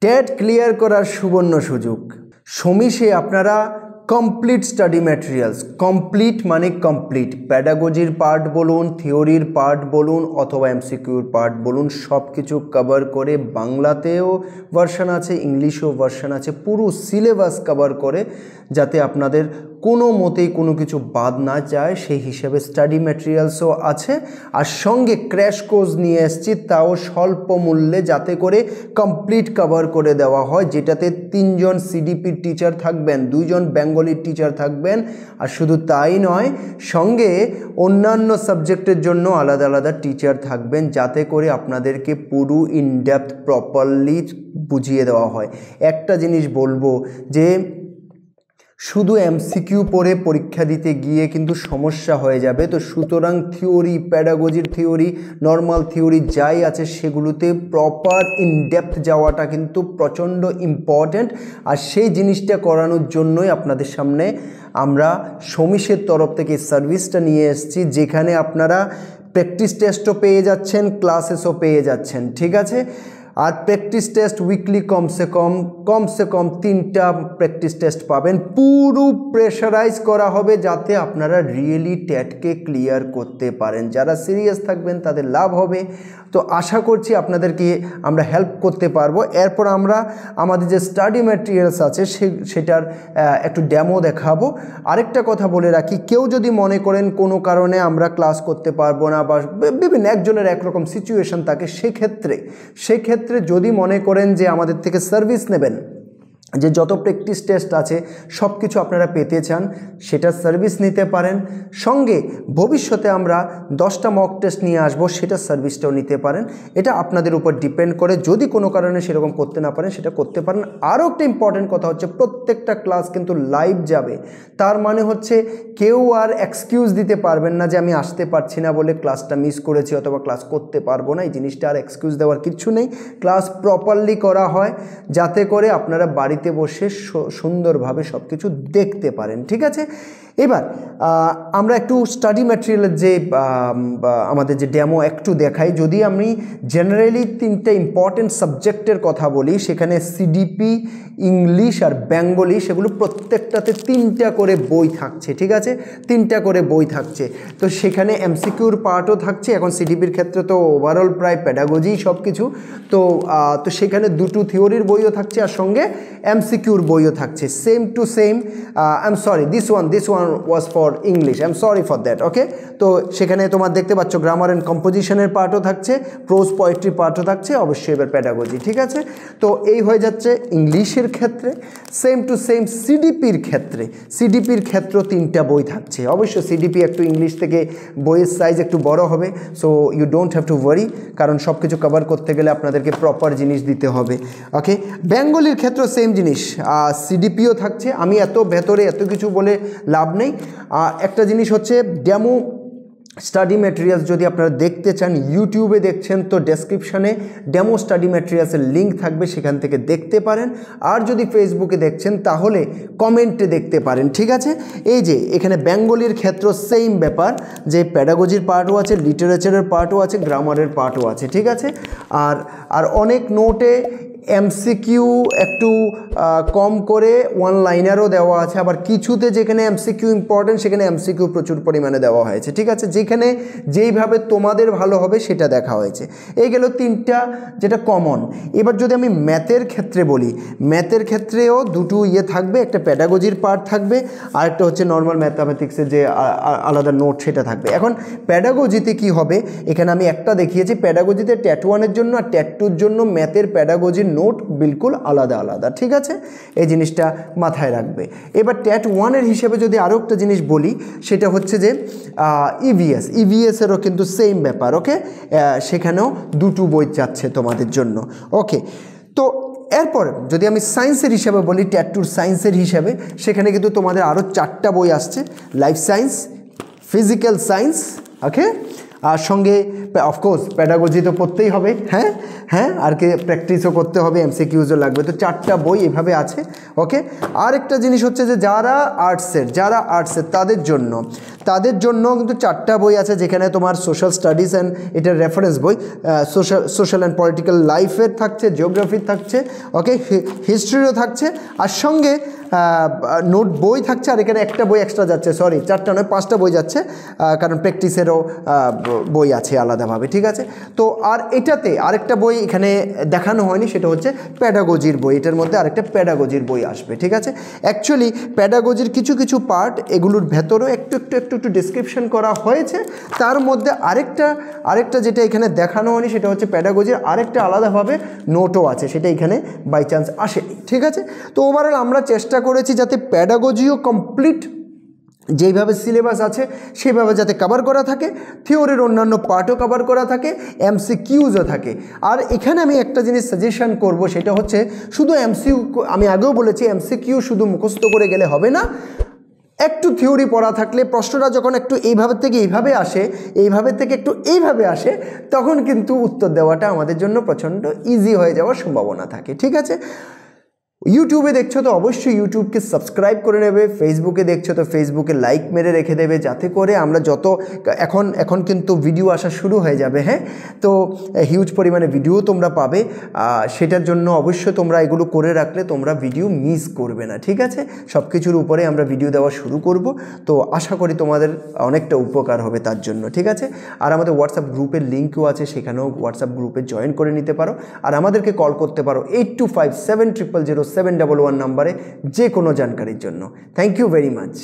TET clear করার সুবর্ণ সুযোগ। সমিশে আপনারা কমপ্লিট স্টাডি ম্যাটেরিয়ালস, কমপ্লিট মানে কমপ্লিট, প্যাডাগজির পার্ট বলুন, থিওরির পার্ট বলুন অথবা এমসিকিউর পার্ট বলুন, সব কিছু কভার করে, বাংলাতেও ভার্সন আছে, ইংলিশেও ভার্সন আছে, পুরো সিলেবাস কভার করে, যাতে আপনাদের কোনো মতেই কোনো কিছু বাদ না যায় সেই হিসাবে স্টাডি ম্যাটেরিয়ালসও আছে। আর সঙ্গে ক্র্যাশ কোর্স নিয়ে এসেছি, তাও স্বল্প মূল্যে, যাতে করে কমপ্লিট কভার করে দেওয়া হয়, যেটাতে 3 জন সিডিপির টিচার থাকবেন, 2 জন বেঙ্গলির টিচার থাকবেন। আর শুধু তাই নয়, সঙ্গে অন্যান্য সাবজেক্টের জন্য আলাদা আলাদা টিচার থাকবেন, যাতে করে আপনাদেরকে পুরো ইনডেপথ প্রপারলি বুঝিয়ে দেওয়া হয়। একটা জিনিস বলবো যে শুধু এমসিকিউ পড়ে পরীক্ষা দিতে গিয়ে কিন্তু সমস্যা হয়ে যাবে। তো সুতরাং থিওরি, প্যাডাগজির থিওরি, নর্মাল থিওরি যাই আছে সেগুলোতে প্রপার ইনডেপথ যাওয়াটা কিন্তু প্রচণ্ড ইম্পর্ট্যান্ট। আর সেই জিনিসটা করানোর জন্যই আপনাদের সামনে আমরা সমিশের তরফ থেকে সার্ভিসটা নিয়ে এসেছি, যেখানে আপনারা প্র্যাকটিস টেস্টও পেয়ে যাচ্ছেন, ক্লাসেসও পেয়ে যাচ্ছেন, ঠিক আছে। আর প্র্যাকটিস টেস্ট উইকলি কমসে কম 3টা প্র্যাকটিস টেস্ট পাবেন, পুরো প্রেশারাইজ করা হবে, যাতে আপনারা রিয়েলি টেটকে ক্লিয়ার করতে পারেন। যারা সিরিয়াস থাকবেন তাদের লাভ হবে। তো আশা করছি আপনাদেরকে আমরা হেল্প করতে পারবো। এরপর আমরা আমাদের যে স্টাডি ম্যাটেরিয়ালস আছে সেটার একটু ডেমো দেখাবো। আরেকটা কথা বলে রাখি, কেউ যদি মনে করেন কোনো কারণে আমরা ক্লাস করতে পারবো না, বা বিভিন্ন একজনের একরকম সিচুয়েশন থাকে, সেক্ষেত্রে যদি মনে করেন যে আমাদের থেকে সার্ভিস নেবেন, যে যত প্র্যাকটিস টেস্ট আছে সব কিছু আপনারা পেতে চান, সেটা সার্ভিস নিতে পারেন। সঙ্গে ভবিষ্যতে আমরা 10টা মক টেস্ট নিয়ে আসবো, সেটা সার্ভিসটাও নিতে পারেন। এটা আপনাদের উপর ডিপেন্ড করে, যদি কোনো কারণে সেরকম করতে না পারেন সেটা করতে পারেন। আরও একটা ইম্পর্টেন্ট কথা হচ্ছে, প্রত্যেকটা ক্লাস কিন্তু লাইভ যাবে। তার মানে হচ্ছে কেউ আর এক্সকিউজ দিতে পারবেন না যে আমি আসতে পারছি না বলে ক্লাসটা মিস করেছি অথবা ক্লাস করতে পারবো না। এই জিনিসটা আর এক্সকিউজ দেওয়ার কিছু নেই। ক্লাস প্রপারলি করা হয়, যাতে করে আপনারা বাড়িতে বসে সুন্দরভাবে সব কিছু দেখতে পারেন, ঠিক আছে। এবার আমরা একটু স্টাডি ম্যাটেরিয়ালের যে আমাদের যে ডেমো একটু দেখাই। যদি আমি জেনারেলি 3টা ইম্পর্টেন্ট সাবজেক্টের কথা বলি, সেখানে সিডিপি, ইংলিশ আর বেঙ্গলি, সেগুলো প্রত্যেকটাতে 3টা করে বই থাকছে, ঠিক আছে, 3টা করে বই থাকছে। তো সেখানে এমসিকিউর পার্টও থাকছে। এখন সিডিপির ক্ষেত্রে তো ওভারঅল প্রায় প্যাডাগজি সব কিছু, তো সেখানে 2টো থিওরির বইও থাকছে, আর সঙ্গে এমসিকিউর বইও থাকছে, same to same. I am sorry, this one was for English, I am sorry for that, okay. তো সেখানে তোমার দেখতে পাচ্ছ গ্রামার অ্যান্ড কম্পোজিশনের পার্টও থাকছে, প্রোজ পোয়েট্রি পার্টও থাকছে, অবশ্যই এবার প্যাডাগজি, ঠিক আছে। তো এই হয়ে যাচ্ছে ইংলিশের ক্ষেত্রে। সেম টু সেম সিডিপির ক্ষেত্রেও 3টা বই থাকছে। অবশ্য সিডিপি একটু ইংলিশ থেকে বইয়ের সাইজ একটু বড় হবে, so you don't have to worry, কারণ সব কিছু কভার করতে গেলে আপনাদেরকে প্রপার জিনিস দিতে হবে, ওকে। বেঙ্গলির ক্ষেত্রেও সেম জিনিস, সিডিপিও থাকছে। আমি এত ভেতরে এত কিছু বলে লাভ নেই। একটা জিনিস হচ্ছে, ডেমো স্টাডি ম্যাটেরিয়ালস যদি আপনারা দেখতে চান, ইউটিউবে দেখছেন তো ডেসক্রিপশানে ডেমো স্টাডি ম্যাটেরিয়ালসের লিঙ্ক থাকবে, সেখান থেকে দেখতে পারেন। আর যদি ফেসবুকে দেখছেন তাহলে কমেন্টে দেখতে পারেন, ঠিক আছে। এই যে এখানে বেঙ্গলির ক্ষেত্রে সেম ব্যাপার, যে প্যাডাগজির পার্টও আছে, লিটারেচারের পার্টও আছে, গ্রামারের পার্টও আছে, ঠিক আছে। আর অনেক নোটে এমসিকিউ একটু কম করে 1 লাইনারও দেওয়া আছে, আবার কিছুতে যেখানে এমসিকিউ ইম্পর্টেন্ট সেখানে এমসিকিউ প্রচুর পরিমাণে দেওয়া হয়েছে, ঠিক আছে। যেখানে যেইভাবে তোমাদের ভালো হবে সেটা দেখা হয়েছে। এই গেল 3টা যেটা কমন। এবার যদি আমি ম্যাথের ক্ষেত্রে বলি, ম্যাথের ক্ষেত্রেও 2টো থাকবে, একটা প্যাডাগজির পার্ট থাকবে, আর একটা হচ্ছে নর্মাল ম্যাথামেটিক্সের যে আলাদা নোট সেটা থাকবে। এখন প্যাডাগজিতে কি হবে, এখানে আমি একটা দেখিয়েছি, প্যাডাগজিতে ট্যাট 1-এর জন্য আর ট্যাট 2-এর জন্য ম্যাথের প্যাডাগজির নোট বিলকুল আলাদা আলাদা, ঠিক আছে। এই জিনিসটা মাথায় রাখবে। এবার ট্যাট 1-এর হিসেবে যদি আরও একটা জিনিস বলি, সেটা হচ্ছে যে ইভিএসেরও কিন্তু সেম ব্যাপার, ওকে। সেখানেও 2টো বই যাচ্ছে তোমাদের জন্য, ওকে। তো এরপর যদি আমি সায়েন্সের হিসাবে বলি, ট্যাট 2-র সায়েন্সের হিসাবে, সেখানে কিন্তু তোমাদের আরও 4টা বই আসছে, লাইফ সায়েন্স, ফিজিক্যাল সায়েন্স, ওকে, আর সঙ্গে অফকোর্স প্যাডাগজি তো পড়তেই হবে, হ্যাঁ হ্যাঁ, আর কি প্র্যাকটিসও করতে হবে, এমসিকিউজও লাগবে। তো 4টা বই এভাবে আছে। ওকে, আর একটা জিনিস হচ্ছে যে যারা আর্টসের তাদের জন্য কিন্তু 4টা বই আছে, যেখানে তোমার সোশ্যাল স্টাডিজ অ্যান্ড এটার রেফারেন্স বই, সোশ্যাল অ্যান্ড পলিটিক্যাল লাইফের থাকছে, জিওগ্রাফির থাকছে, ওকে, হিস্ট্রিরও থাকছে, আর সঙ্গে নোট বই থাকছে। আর এখানে একটা বই এক্সট্রা যাচ্ছে, সরি 4টা নয় 5টা বই যাচ্ছে, কারণ প্র্যাকটিসেরও বই আছে আলাদাভাবে, ঠিক আছে। তো আর এটাতে আরেকটা বই এখানে দেখানো হয়নি, সেটা হচ্ছে প্যাডাগজির বই। এটার মধ্যে আরেকটা প্যাডাগজির বই আসবে, ঠিক আছে। অ্যাকচুয়ালি প্যাডাগজির কিছু কিছু পার্ট এগুলোর ভেতরেও একটু ডিসক্রিপশন করা হয়েছে। তার মধ্যে আরেকটা যেটা এখানে দেখানো হয়নি, সেটা হচ্ছে প্যাডাগজির আরেকটা আলাদাভাবে নোটও আছে, সেটা এখানে বাই চান্স আসেনি, ঠিক আছে। তো ওভারঅল আমরা চেষ্টা করেছি যাতে প্যাডাগজিও কমপ্লিট যেইভাবে সিলেবাস আছে সেভাবে যাতে কভার করা থাকে, থিওরির অন্যান্য পার্টও কভার করা থাকে, এমসিকিউজও থাকে। আর এখানে আমি একটা জিনিস সাজেশন করব, সেটা হচ্ছে শুধু আমি আগেও বলেছি এমসিকিউ শুধু মুখস্থ করে গেলে হবে না, একটু থিওরি পড়া থাকলে, প্রশ্নটা যখন একটু এইভাবে থেকে এইভাবে আসে, এইভাবে থেকে একটু এইভাবে আসে, তখন কিন্তু উত্তর দেওয়াটা আমাদের জন্য প্রচণ্ড ইজি হয়ে যাওয়ার সম্ভাবনা থাকে, ঠিক আছে। ইউটিউবে দেখছো তো অবশ্যই ইউটিউবকে সাবস্ক্রাইব করে নেবে, ফেসবুকে দেখছো তো ফেসবুকে লাইক মেরে রেখে দেবে, যাতে করে আমরা যত এখন কিন্তু ভিডিও আসা শুরু হয়ে যাবে, হ্যাঁ, তো হিউজ পরিমাণে ভিডিও তোমরা পাবে। সেটার জন্য অবশ্যই তোমরা এগুলো করে রাখলে তোমরা ভিডিও মিস করবে না, ঠিক আছে। সব কিছুর উপরে আমরা ভিডিও দেওয়া শুরু করব, তো আশা করি তোমাদের অনেকটা উপকার হবে তার জন্য, ঠিক আছে। আর আমাদের হোয়াটসঅ্যাপ গ্রুপের লিঙ্কও আছে, সেখানেও হোয়াটসঅ্যাপ গ্রুপে জয়েন করে নিতে পারো। আর আমাদেরকে কল করতে পারো 8257000711 নাম্বারে যে কোনো জানকারির জন্য। Thank you very much.